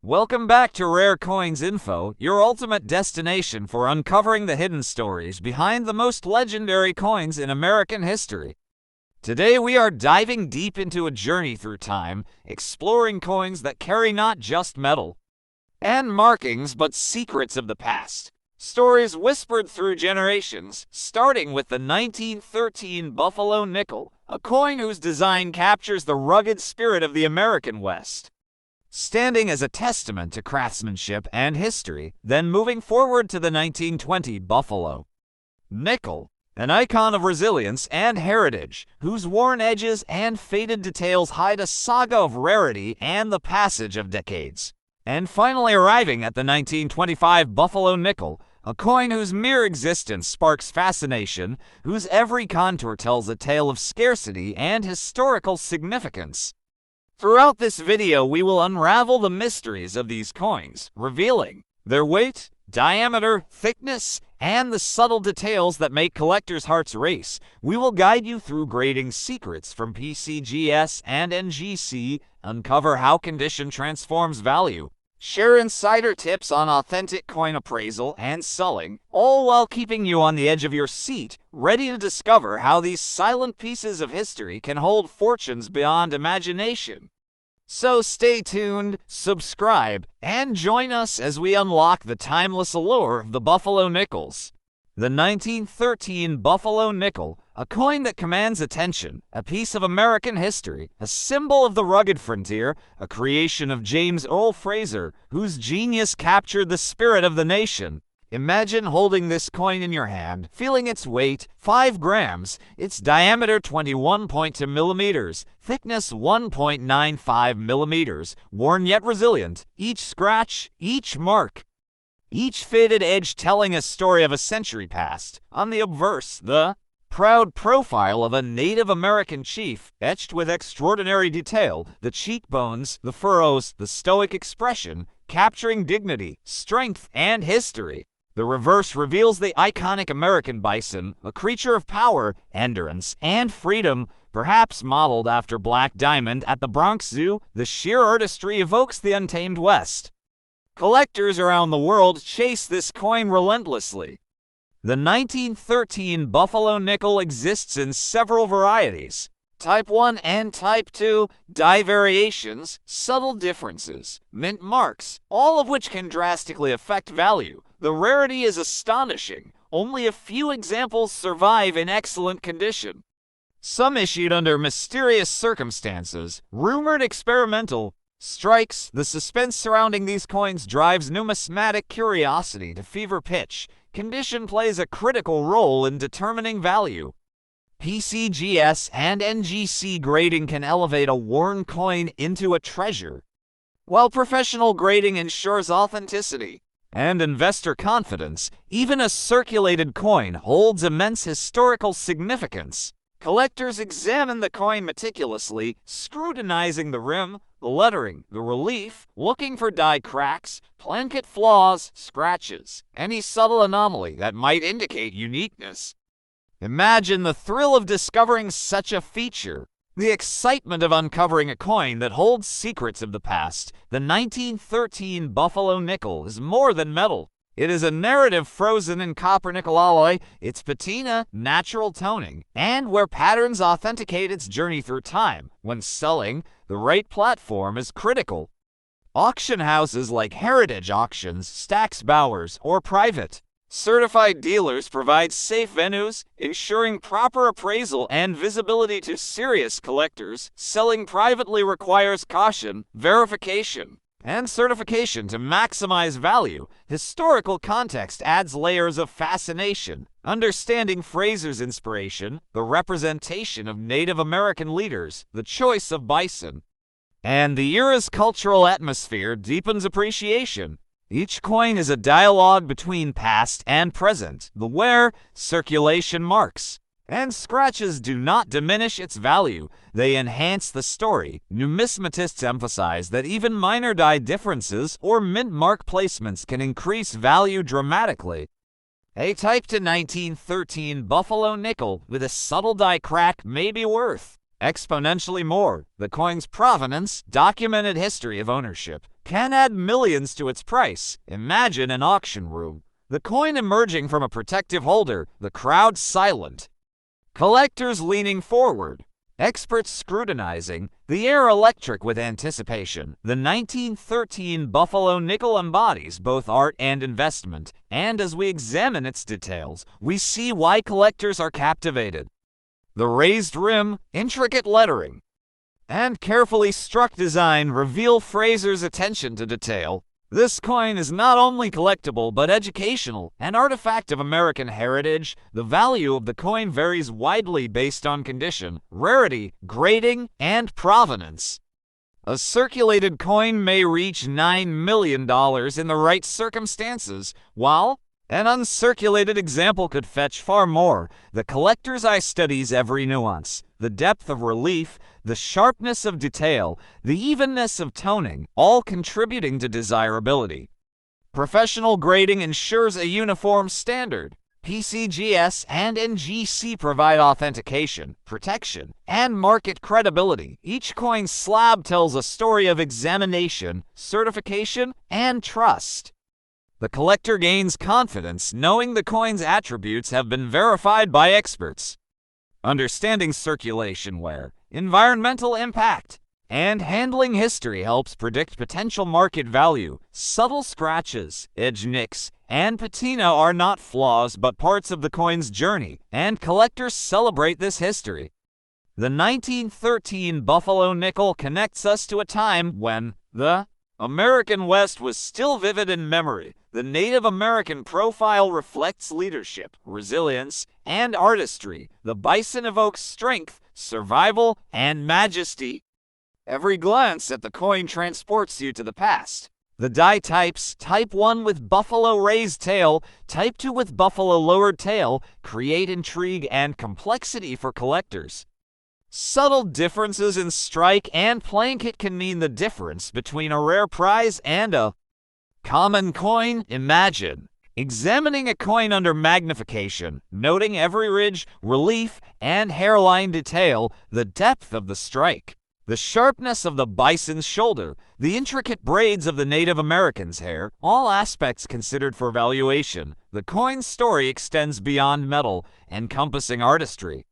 Welcome back to Rare Coins Info, your ultimate destination for uncovering the hidden stories behind the most legendary coins in American history. Today we are diving deep into a journey through time, exploring coins that carry not just metal and markings but secrets of the past. Stories whispered through generations, starting with the 1913 Buffalo nickel, a coin whose design captures the rugged spirit of the American West, standing as a testament to craftsmanship and history. Then moving forward to the 1920 Buffalo nickel, an icon of resilience and heritage, whose worn edges and faded details hide a saga of rarity and the passage of decades. And finally arriving at the 1925 Buffalo nickel, a coin whose mere existence sparks fascination, whose every contour tells a tale of scarcity and historical significance. Throughout this video, we will unravel the mysteries of these coins, revealing their weight, diameter, thickness, and the subtle details that make collectors' hearts race. We will guide you through grading secrets from PCGS and NGC, uncover how condition transforms value, share insider tips on authentic coin appraisal and selling, all while keeping you on the edge of your seat, ready to discover how these silent pieces of history can hold fortunes beyond imagination. So stay tuned, subscribe, and join us as we unlock the timeless allure of the Buffalo nickels. The 1913 Buffalo nickel, a coin that commands attention, a piece of American history, a symbol of the rugged frontier, a creation of James Earl Fraser, whose genius captured the spirit of the nation. Imagine holding this coin in your hand, feeling its weight, 5 grams, its diameter 21.2 millimeters, thickness 1.95 millimeters, worn yet resilient, each scratch, each mark, each faded edge telling a story of a century past. On the obverse, the proud profile of a Native American chief, etched with extraordinary detail, the cheekbones, the furrows, the stoic expression, capturing dignity, strength, and history. The reverse reveals the iconic American bison, a creature of power, endurance, and freedom, perhaps modeled after Black Diamond at the Bronx Zoo. The sheer artistry evokes the untamed West. Collectors around the world chase this coin relentlessly. The 1913 Buffalo nickel exists in several varieties. Type 1 and Type 2, die variations, subtle differences, mint marks, all of which can drastically affect value. The rarity is astonishing. Only a few examples survive in excellent condition. Some issued under mysterious circumstances, rumored experimental strikes. The suspense surrounding these coins drives numismatic curiosity to fever pitch. Condition plays a critical role in determining value. PCGS and NGC grading can elevate a worn coin into a treasure, while professional grading ensures authenticity and investor confidence. Even a circulated coin holds immense historical significance. Collectors examine the coin meticulously, scrutinizing the rim, the lettering, the relief, looking for die cracks, plankett flaws, scratches, any subtle anomaly that might indicate uniqueness. Imagine the thrill of discovering such a feature, the excitement of uncovering a coin that holds secrets of the past. The 1913 Buffalo nickel is more than metal. It is a narrative frozen in copper-nickel alloy, its patina, natural toning, and where patterns authenticate its journey through time. When selling, the right platform is critical. Auction houses like Heritage Auctions, Stack's Bowers, or private certified dealers provide safe venues, ensuring proper appraisal and visibility to serious collectors. Selling privately requires caution, verification, and certification to maximize value. Historical context adds layers of fascination. Understanding Fraser's inspiration, the representation of Native American leaders, the choice of bison, and the era's cultural atmosphere deepens appreciation. Each coin is a dialogue between past and present. The wear, circulation marks, and scratches do not diminish its value. They enhance the story. Numismatists emphasize that even minor die differences or mint mark placements can increase value dramatically. A Type 2 1913 Buffalo nickel with a subtle die crack may be worth exponentially more. The coin's provenance, documented history of ownership, can add millions to its price. Imagine an auction room. The coin emerging from a protective holder, the crowd silent. Collectors leaning forward. Experts scrutinizing, the air electric with anticipation. The 1913 Buffalo nickel embodies both art and investment, and as we examine its details, we see why collectors are captivated. The raised rim, intricate lettering, and carefully struck design reveal Fraser's attention to detail. This coin is not only collectible but educational, an artifact of American heritage. The value of the coin varies widely based on condition, rarity, grading, and provenance. A circulated coin may reach $9 million in the right circumstances, while an uncirculated example could fetch far more. The collector's eye studies every nuance, the depth of relief, the sharpness of detail, the evenness of toning, all contributing to desirability. Professional grading ensures a uniform standard. PCGS and NGC provide authentication, protection, and market credibility. Each coin slab tells a story of examination, certification, and trust. The collector gains confidence knowing the coin's attributes have been verified by experts. Understanding circulation wear, environmental impact, and handling history helps predict potential market value. Subtle scratches, edge nicks, and patina are not flaws but parts of the coin's journey, and collectors celebrate this history. The 1913 Buffalo nickel connects us to a time when the American West was still vivid in memory. The Native American profile reflects leadership, resilience, and artistry. The bison evokes strength, survival, and majesty. Every glance at the coin transports you to the past. The die types, Type 1 with buffalo raised tail, Type 2 with buffalo lowered tail, create intrigue and complexity for collectors. Subtle differences in strike and plankett can mean the difference between a rare prize and a common coin. Imagine examining a coin under magnification, noting every ridge, relief, and hairline detail, the depth of the strike, the sharpness of the bison's shoulder, the intricate braids of the Native American's hair, all aspects considered for valuation. The coin's story extends beyond metal, encompassing artistry,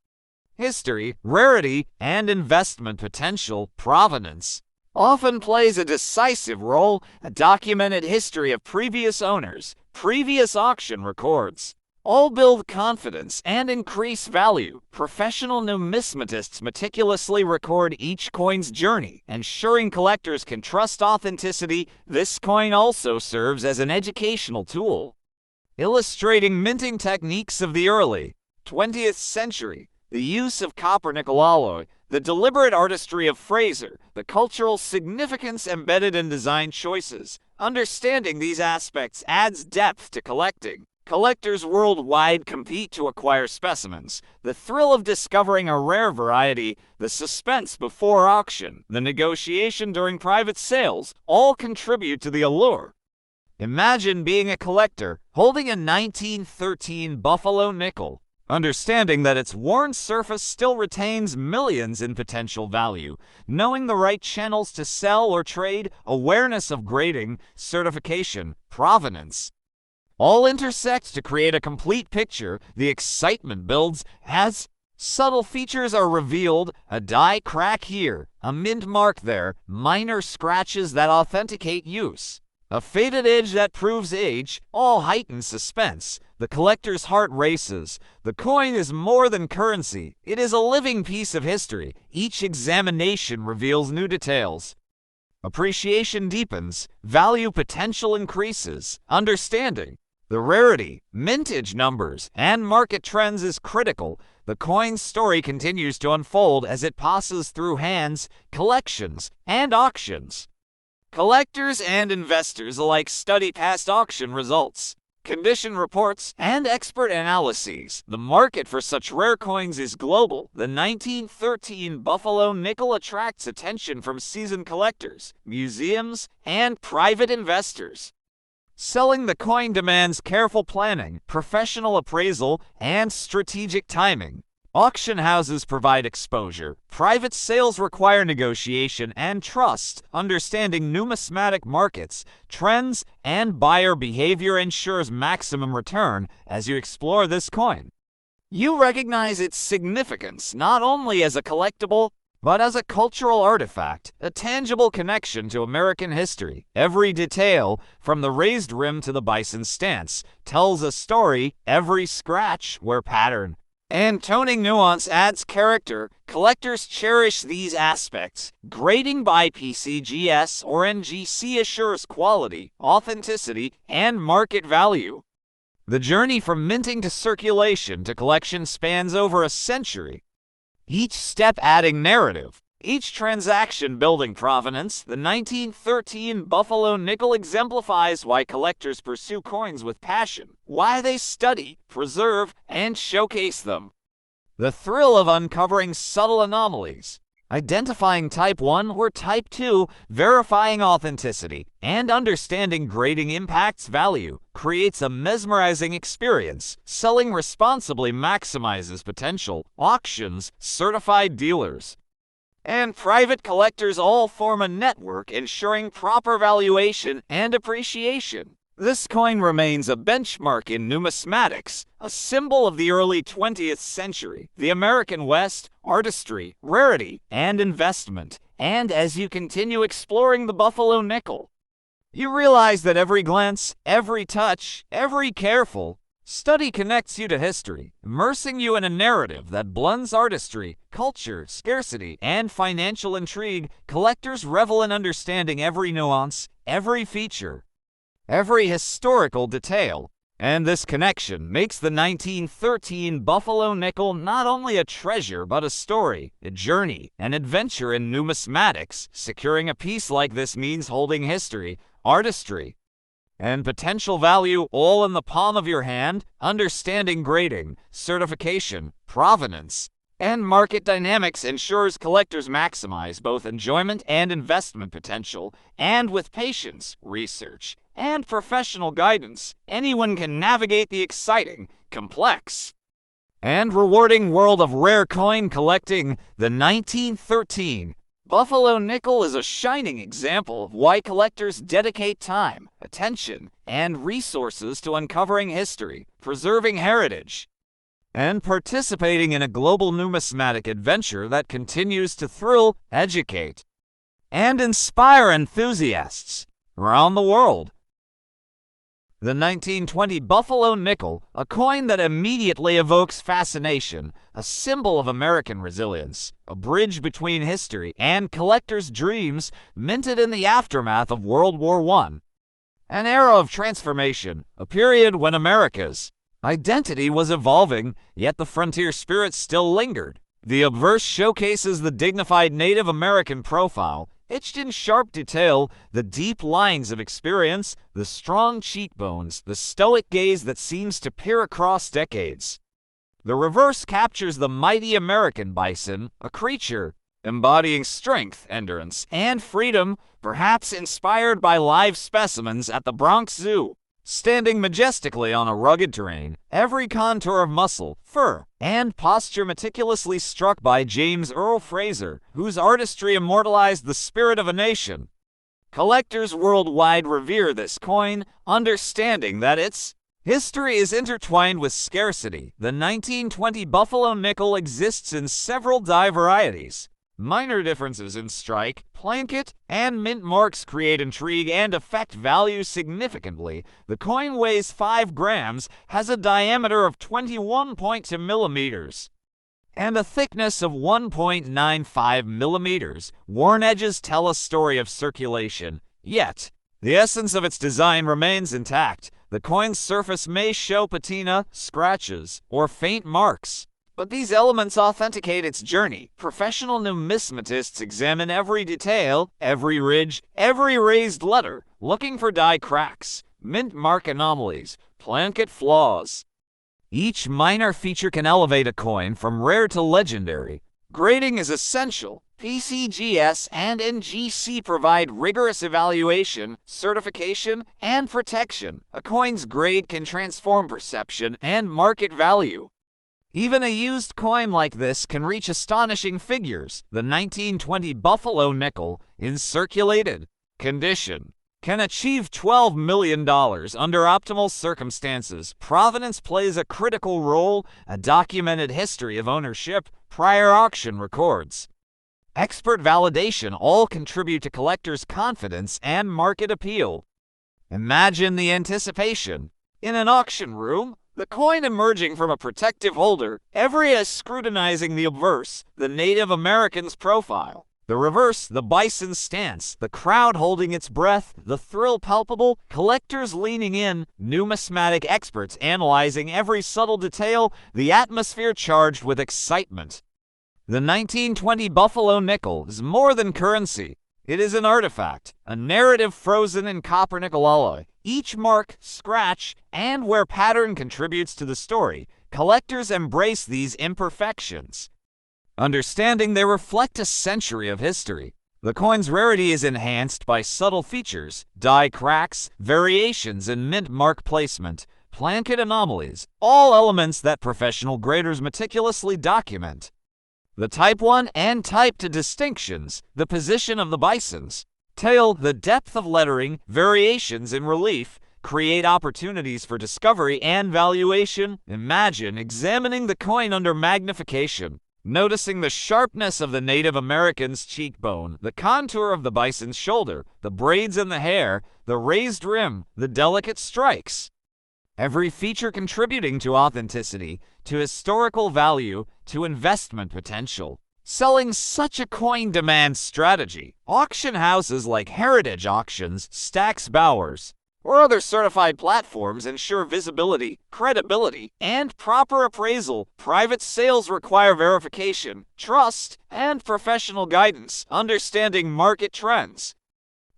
history, rarity, and investment potential. Provenance often plays a decisive role. A documented history of previous owners, previous auction records, all build confidence and increase value. Professional numismatists meticulously record each coin's journey, ensuring collectors can trust authenticity. This coin also serves as an educational tool, illustrating minting techniques of the early 20th century. The use of copper-nickel alloy, the deliberate artistry of Fraser, the cultural significance embedded in design choices. Understanding these aspects adds depth to collecting. Collectors worldwide compete to acquire specimens. The thrill of discovering a rare variety, the suspense before auction, the negotiation during private sales, all contribute to the allure. Imagine being a collector, holding a 1913 Buffalo nickel, understanding that its worn surface still retains millions in potential value, knowing the right channels to sell or trade, awareness of grading, certification, provenance, all intersect to create a complete picture. The excitement builds as subtle features are revealed, a die crack here, a mint mark there, minor scratches that authenticate use, a faded edge that proves age, all heighten suspense. The collector's heart races. The coin is more than currency. It is a living piece of history. Each examination reveals new details. Appreciation deepens. Value potential increases. Understanding the rarity, mintage numbers, and market trends is critical. The coin's story continues to unfold as it passes through hands, collections, and auctions. Collectors and investors alike study past auction results, condition reports, and expert analyses. The market for such rare coins is global. The 1913 Buffalo nickel attracts attention from seasoned collectors, museums, and private investors. Selling the coin demands careful planning, professional appraisal, and strategic timing. Auction houses provide exposure. Private sales require negotiation and trust. Understanding numismatic markets, trends, and buyer behavior ensures maximum return as you explore this coin. You recognize its significance not only as a collectible, but as a cultural artifact, a tangible connection to American history. Every detail, from the raised rim to the bison stance, tells a story. Every scratch, or pattern, and toning nuance adds character. Collectors cherish these aspects. Grading by PCGS or NGC assures quality, authenticity, and market value. The journey from minting to circulation to collection spans over a century, each step adding narrative, each transaction building provenance. The 1913 Buffalo nickel exemplifies why collectors pursue coins with passion, why they study, preserve, and showcase them. The thrill of uncovering subtle anomalies, identifying Type 1 or Type 2, verifying authenticity, and understanding grading impacts value creates a mesmerizing experience. Selling responsibly maximizes potential. Auctions, certified dealers, and private collectors all form a network ensuring proper valuation and appreciation. This coin remains a benchmark in numismatics, a symbol of the early 20th century, the American West, artistry, rarity, and investment. And as you continue exploring the Buffalo nickel, you realize that every glance, every touch, every careful study connects you to history, immersing you in a narrative that blends artistry, culture, scarcity, and financial intrigue. Collectors revel in understanding every nuance, every feature, every historical detail, and this connection makes the 1913 Buffalo nickel not only a treasure but a story, a journey, an adventure in numismatics. Securing a piece like this means holding history, artistry, and potential value all in the palm of your hand. Understanding grading, certification, provenance, and market dynamics ensures collectors maximize both enjoyment and investment potential. And with patience, research, and professional guidance, anyone can navigate the exciting, complex, and rewarding world of rare coin collecting. The 1913 Buffalo nickel is a shining example of why collectors dedicate time, attention, and resources to uncovering history, preserving heritage, and participating in a global numismatic adventure that continues to thrill, educate, and inspire enthusiasts around the world. The 1920 Buffalo nickel, a coin that immediately evokes fascination, a symbol of American resilience, a bridge between history and collectors' dreams, minted in the aftermath of World War I. An era of transformation, a period when America's identity was evolving, yet the frontier spirit still lingered. The obverse showcases the dignified Native American profile, etched in sharp detail, the deep lines of experience, the strong cheekbones, the stoic gaze that seems to peer across decades. The reverse captures the mighty American bison, a creature embodying strength, endurance, and freedom, perhaps inspired by live specimens at the Bronx Zoo. Standing majestically on a rugged terrain, every contour of muscle, fur, and posture meticulously struck by James Earl Fraser, whose artistry immortalized the spirit of a nation. Collectors worldwide revere this coin, understanding that its history is intertwined with scarcity. The 1920 Buffalo nickel exists in several dye varieties. Minor differences in strike, plankett, and mint marks create intrigue and affect value significantly. The coin weighs 5 grams, has a diameter of 21.2 millimeters, and a thickness of 1.95 millimeters. Worn edges tell a story of circulation, yet the essence of its design remains intact. The coin's surface may show patina, scratches, or faint marks, but these elements authenticate its journey. Professional numismatists examine every detail, every ridge, every raised letter, looking for die cracks, mint mark anomalies, plankett flaws. Each minor feature can elevate a coin from rare to legendary. Grading is essential. PCGS and NGC provide rigorous evaluation, certification, and protection. A coin's grade can transform perception and market value. Even a used coin like this can reach astonishing figures. The 1920 Buffalo nickel, in circulated condition, can achieve $12 million under optimal circumstances. Provenance plays a critical role, a documented history of ownership, prior auction records, expert validation all contribute to collectors' confidence and market appeal. Imagine the anticipation. In an auction room, the coin emerging from a protective holder, every eye scrutinizing the obverse, the Native American's profile. The reverse, the bison's stance, the crowd holding its breath, the thrill palpable, collectors leaning in, numismatic experts analyzing every subtle detail, the atmosphere charged with excitement. The 1920 Buffalo nickel is more than currency. It is an artifact, a narrative frozen in copper-nickel alloy. Each mark, scratch, and where pattern contributes to the story, collectors embrace these imperfections, understanding they reflect a century of history. The coin's rarity is enhanced by subtle features, die cracks, variations in mint mark placement, plankett anomalies, all elements that professional graders meticulously document. The Type 1 and Type 2 distinctions, the position of the bison's tail, the depth of lettering, variations in relief, create opportunities for discovery and valuation. Imagine examining the coin under magnification, noticing the sharpness of the Native American's cheekbone, the contour of the bison's shoulder, the braids in the hair, the raised rim, the delicate strikes. Every feature contributing to authenticity, to historical value, to investment potential. Selling such a coin demands strategy. Auction houses like Heritage Auctions, Stack's Bowers, or other certified platforms ensure visibility, credibility, and proper appraisal. Private sales require verification, trust, and professional guidance, understanding market trends.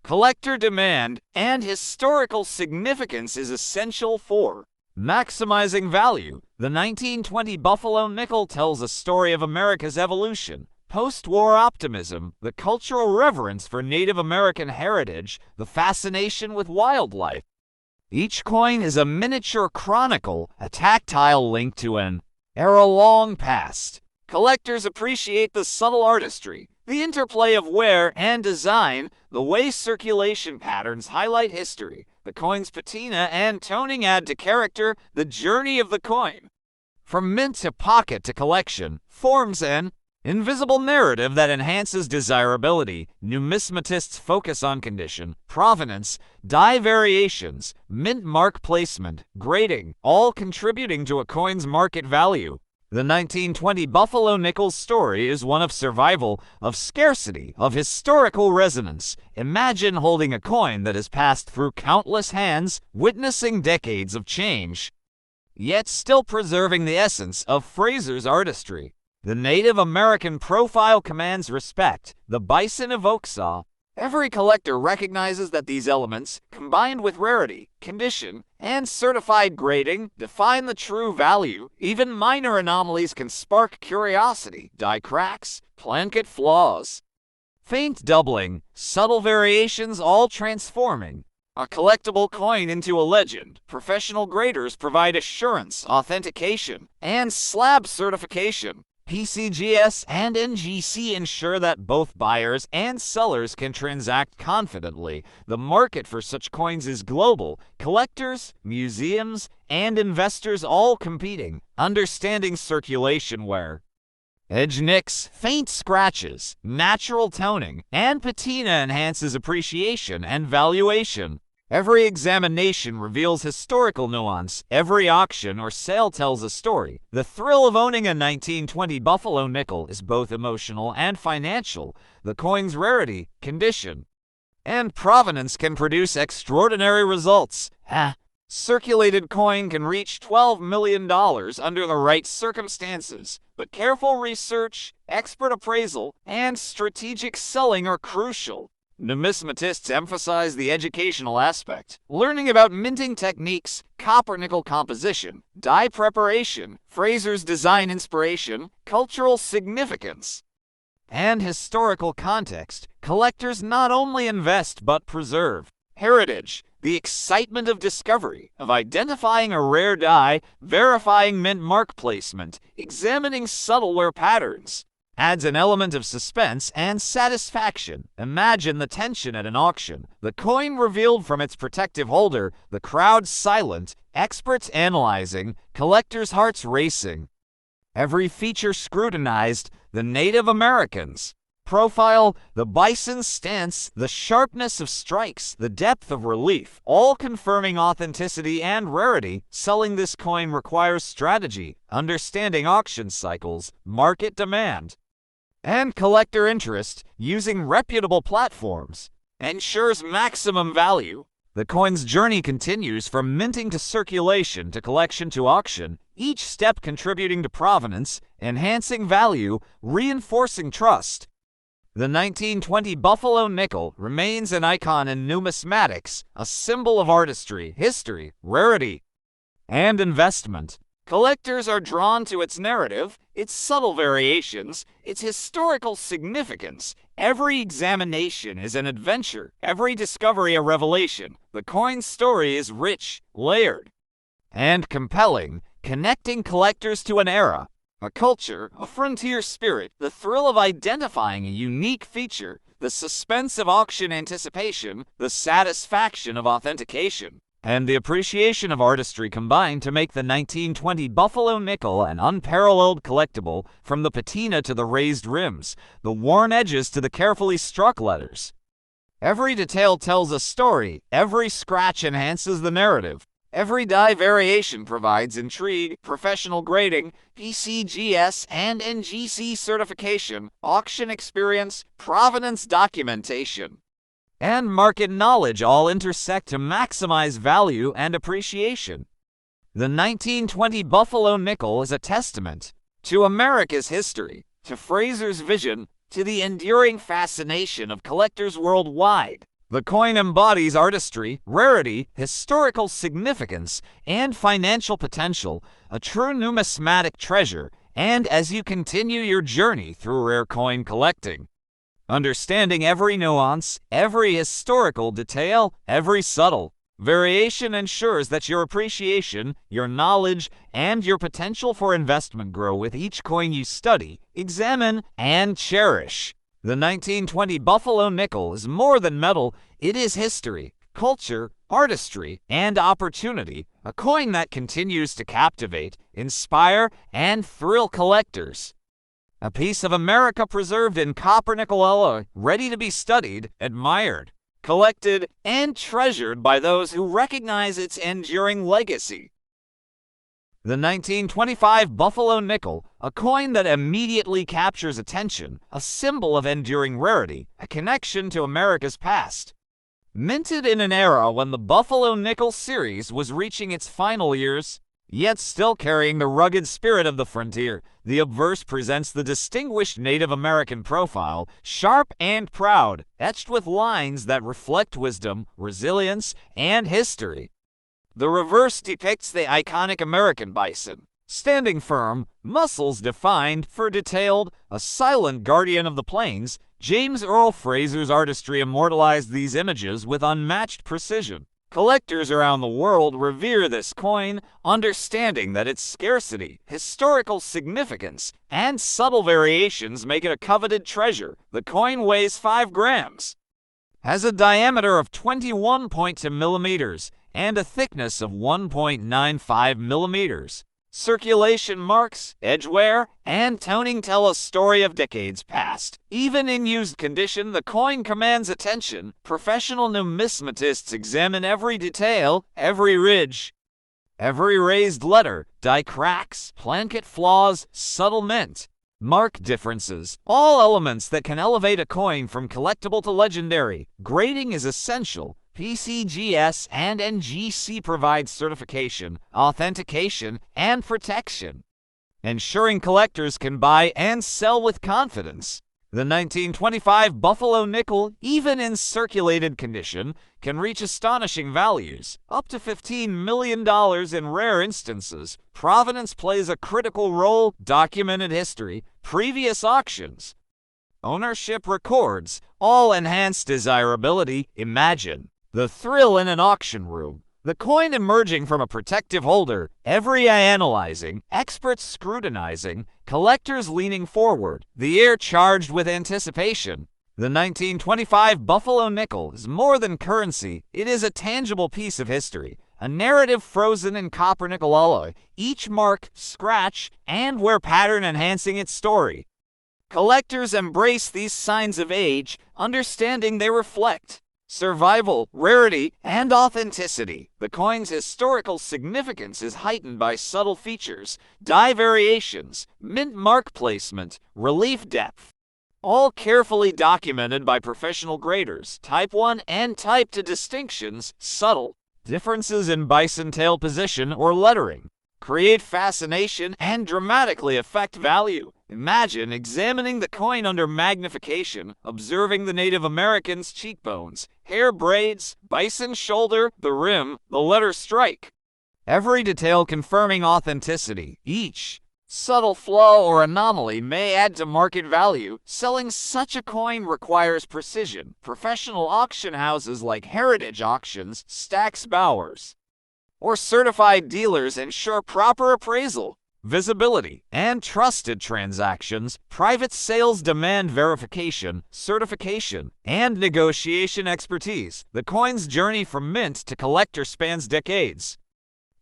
Collector demand and historical significance is essential for maximizing value. The 1920 Buffalo nickel tells a story of America's evolution, post-war optimism, the cultural reverence for Native American heritage, the fascination with wildlife. Each coin is a miniature chronicle, a tactile link to an era long past. Collectors appreciate the subtle artistry, the interplay of wear and design, the way circulation patterns highlight history, the coin's patina and toning add to character, the journey of the coin, from mint to pocket to collection, forms an invisible narrative that enhances desirability. Numismatists focus on condition, provenance, die variations, mint mark placement, grading, all contributing to a coin's market value. The 1920 Buffalo nickel's story is one of survival, of scarcity, of historical resonance. Imagine holding a coin that has passed through countless hands, witnessing decades of change, yet still preserving the essence of Fraser's artistry. The Native American profile commands respect. The bison evokes awe. Every collector recognizes that these elements, combined with rarity, condition, and certified grading, define the true value. Even minor anomalies can spark curiosity. Die cracks, plankett flaws, faint doubling, subtle variations, all transforming a collectible coin into a legend. Professional graders provide assurance, authentication, and slab certification. PCGS and NGC ensure that both buyers and sellers can transact confidently. The market for such coins is global. Collectors, museums, and investors all competing, understanding circulation wear, edge nicks, faint scratches, natural toning, and patina enhances appreciation and valuation. Every examination reveals historical nuance. Every auction or sale tells a story. The thrill of owning a 1920 Buffalo nickel is both emotional and financial. The coin's rarity, condition, and provenance can produce extraordinary results. Circulated coin can reach $12 million under the right circumstances, but careful research, expert appraisal, and strategic selling are crucial. Numismatists emphasize the educational aspect, learning about minting techniques, copper-nickel composition, die preparation, Fraser's design inspiration, cultural significance, and historical context. Collectors not only invest but preserve heritage. The excitement of discovery, of identifying a rare die, verifying mint mark placement, examining subtle wear patterns, adds an element of suspense and satisfaction. Imagine the tension at an auction, the coin revealed from its protective holder, the crowd silent, experts analyzing, collectors' hearts racing. Every feature scrutinized, the Native Americans profile, the bison's stance, the sharpness of strikes, the depth of relief, all confirming authenticity and rarity. Selling this coin requires strategy, understanding auction cycles, market demand, and collector interest. Using reputable platforms ensures maximum value. The coin's journey continues from minting to circulation to collection to auction, each step contributing to provenance, enhancing value, reinforcing trust. The 1920 Buffalo nickel remains an icon in numismatics, a symbol of artistry, history, rarity, and investment. Collectors are drawn to its narrative, its subtle variations, its historical significance. Every examination is an adventure, every discovery a revelation. The coin's story is rich, layered, and compelling, connecting collectors to an era, a culture, a frontier spirit, the thrill of identifying a unique feature, the suspense of auction anticipation, the satisfaction of authentication, and the appreciation of artistry combined to make the 1920 Buffalo nickel an unparalleled collectible. From the patina to the raised rims, the worn edges to the carefully struck letters, every detail tells a story, every scratch enhances the narrative. Every die variation provides intrigue, professional grading, PCGS and NGC certification, auction experience, provenance documentation, and market knowledge all intersect to maximize value and appreciation. The 1920 Buffalo nickel is a testament to America's history, to Fraser's vision, to the enduring fascination of collectors worldwide. The coin embodies artistry, rarity, historical significance, and financial potential, a true numismatic treasure. And as you continue your journey through rare coin collecting, understanding every nuance, every historical detail, every subtle variation ensures that your appreciation, your knowledge, and your potential for investment grow with each coin you study, examine, and cherish. The 1920 Buffalo nickel is more than metal, it is history, culture, artistry, and opportunity, a coin that continues to captivate, inspire, and thrill collectors. A piece of America preserved in copper-nickel alloy, ready to be studied, admired, collected, and treasured by those who recognize its enduring legacy. The 1925 Buffalo nickel, a coin that immediately captures attention, a symbol of enduring rarity, a connection to America's past. Minted in an era when the Buffalo nickel series was reaching its final years, yet still carrying the rugged spirit of the frontier, the obverse presents the distinguished Native American profile, sharp and proud, etched with lines that reflect wisdom, resilience, and history. The reverse depicts the iconic American bison, standing firm, muscles defined, fur detailed, a silent guardian of the plains. James Earl Fraser's artistry immortalized these images with unmatched precision. Collectors around the world revere this coin, understanding that its scarcity, historical significance, and subtle variations make it a coveted treasure. The coin weighs 5 grams, has a diameter of 21.2 millimeters, and a thickness of 1.95 millimeters. Circulation marks, edge wear, and toning tell a story of decades past. Even in used condition, the coin commands attention. Professional numismatists examine every detail, every ridge, every raised letter, die cracks, plankett flaws, subtle mint, mark differences, all elements that can elevate a coin from collectible to legendary. Grading is essential. PCGS and NGC provide certification, authentication, and protection, ensuring collectors can buy and sell with confidence. The 1925 Buffalo nickel, even in circulated condition, can reach astonishing values, up to $15 million in rare instances. Provenance plays a critical role, documented history, previous auctions, ownership records, all enhance desirability. Imagine The thrill in an auction room. The coin emerging from a protective holder, every eye analyzing, experts scrutinizing, collectors leaning forward, the air charged with anticipation. The 1925 Buffalo nickel is more than currency, it is a tangible piece of history, a narrative frozen in copper-nickel alloy, each mark, scratch, and wear pattern enhancing its story. Collectors embrace these signs of age, understanding they reflect survival, rarity, and authenticity. The coin's historical significance is heightened by subtle features, die variations, mint mark placement, relief depth, all carefully documented by professional graders. Type 1 and Type 2 distinctions, subtle differences in bison tail position or lettering, create fascination and dramatically affect value. Imagine examining the coin under magnification, observing the Native Americans' cheekbones, hair braids, bison shoulder, the rim, the letter strike. Every detail confirming authenticity. Each subtle flaw or anomaly may add to market value. Selling such a coin requires precision. Professional auction houses like Heritage Auctions, Stack's Bowers, or certified dealers ensure proper appraisal, visibility, and trusted transactions. Private sales demand verification, certification, and negotiation expertise. The coin's journey from mint to collector spans decades,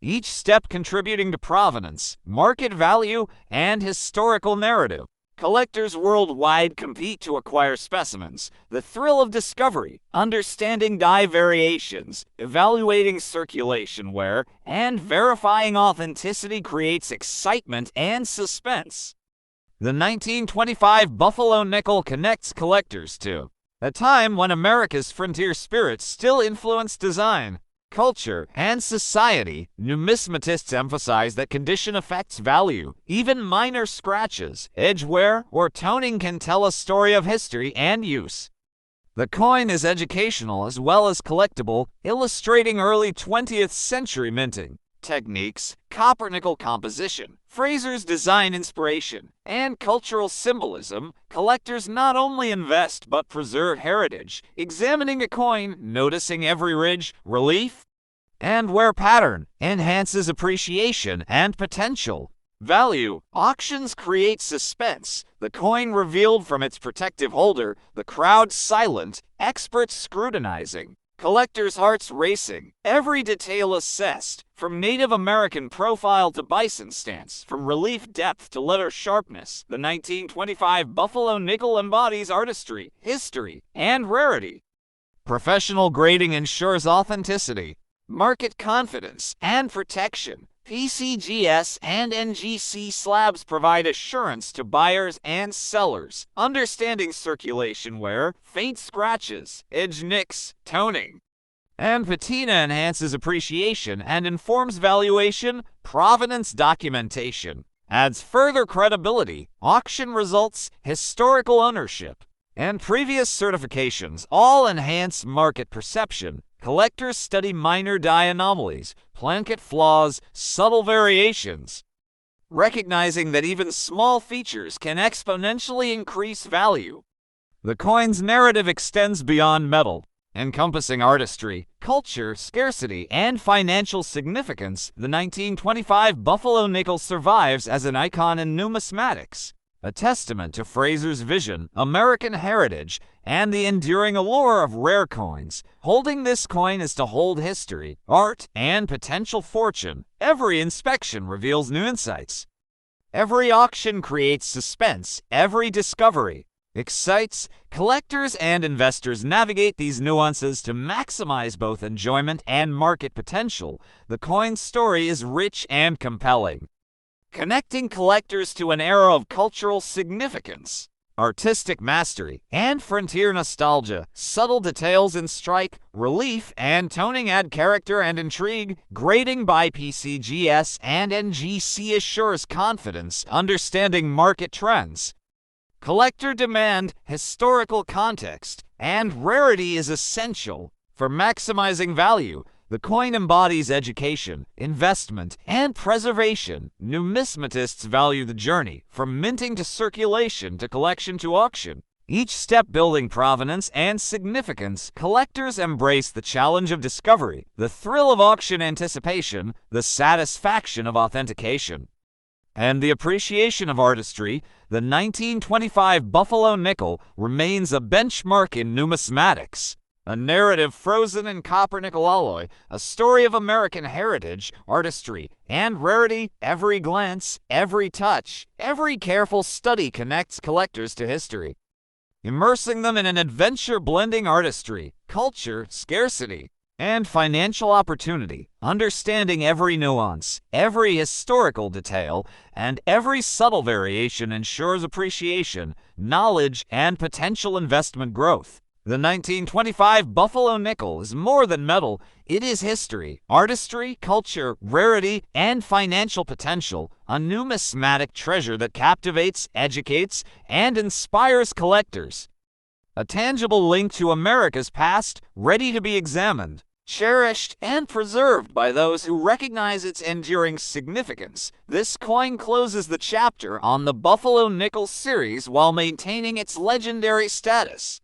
each step contributing to provenance, market value, and historical narrative. Collectors worldwide compete to acquire specimens. The thrill of discovery, understanding die variations, evaluating circulation wear, and verifying authenticity creates excitement and suspense. The 1925 Buffalo nickel connects collectors to a time when America's frontier spirit still influenced design, culture, and society. Numismatists emphasize that condition affects value. Even minor scratches, edge wear, or toning can tell a story of history and use. The coin is educational as well as collectible, illustrating early 20th century minting techniques, copper-nickel composition, Fraser's design inspiration, and cultural symbolism. Collectors not only invest but preserve heritage, examining a coin, noticing every ridge, relief, and wear pattern enhances appreciation and potential value. Auctions create suspense. The coin revealed from its protective holder, the crowd silent, experts scrutinizing, collectors' hearts racing, every detail assessed, from Native American profile to bison stance, from relief depth to letter sharpness. The 1925 Buffalo nickel embodies artistry, history, and rarity. Professional grading ensures authenticity, market confidence, and protection. PCGS and NGC slabs provide assurance to buyers and sellers, understanding circulation wear, faint scratches, edge nicks, toning, and patina enhances appreciation and informs valuation. Provenance documentation adds further credibility. Auction results, historical ownership, and previous certifications all enhance market perception. Collectors study minor die anomalies, plankett flaws, subtle variations, recognizing that even small features can exponentially increase value. The coin's narrative extends beyond metal, encompassing artistry, culture, scarcity, and financial significance. The 1925 Buffalo nickel survives as an icon in numismatics, a testament to Fraser's vision, American heritage, and the enduring allure of rare coins. Holding this coin is to hold history, art, and potential fortune. Every inspection reveals new insights. Every auction creates suspense. Every discovery excites. Collectors and investors navigate these nuances to maximize both enjoyment and market potential. The coin's story is rich and compelling, connecting collectors to an era of cultural significance, artistic mastery, and frontier nostalgia. Subtle details in strike, relief, and toning add character and intrigue. Grading by PCGS and NGC assures confidence, understanding market trends, collector demand, historical context, and rarity is essential for maximizing value. The coin embodies education, investment, and preservation. Numismatists value the journey, from minting to circulation to collection to auction. Each step building provenance and significance, collectors embrace the challenge of discovery, the thrill of auction anticipation, the satisfaction of authentication, and the appreciation of artistry. The 1925 Buffalo nickel remains a benchmark in numismatics. A narrative frozen in copper-nickel alloy, a story of American heritage, artistry, and rarity. Every glance, every touch, every careful study connects collectors to history, immersing them in an adventure blending artistry, culture, scarcity, and financial opportunity. Understanding every nuance, every historical detail, and every subtle variation ensures appreciation, knowledge, and potential investment growth. The 1925 Buffalo nickel is more than metal. It is history, artistry, culture, rarity, and financial potential, a numismatic treasure that captivates, educates, and inspires collectors. A tangible link to America's past, ready to be examined, cherished, and preserved by those who recognize its enduring significance. This coin closes the chapter on the Buffalo nickel series while maintaining its legendary status.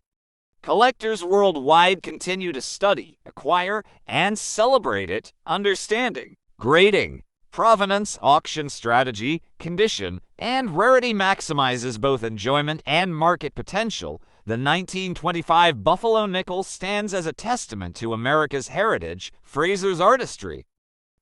Collectors worldwide continue to study, acquire, and celebrate it, understanding grading, provenance, auction strategy, condition, and rarity maximizes both enjoyment and market potential. The 1925 Buffalo nickel stands as a testament to America's heritage, Fraser's artistry,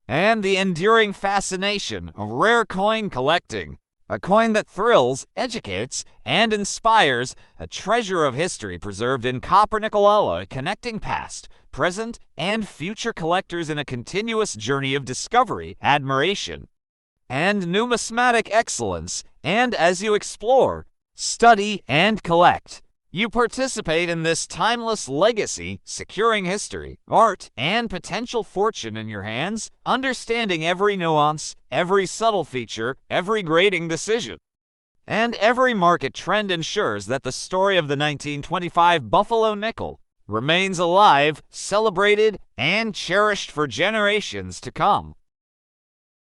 and the enduring fascination of rare coin collecting. A coin that thrills, educates, and inspires, a treasure of history preserved in copper-nickel alloy, connecting past, present, and future collectors in a continuous journey of discovery, admiration, and numismatic excellence. And as you explore, study, and collect, you participate in this timeless legacy, securing history, art, and potential fortune in your hands, understanding every nuance, every subtle feature, every grading decision, and every market trend ensures that the story of the 1925 Buffalo nickel remains alive, celebrated, and cherished for generations to come.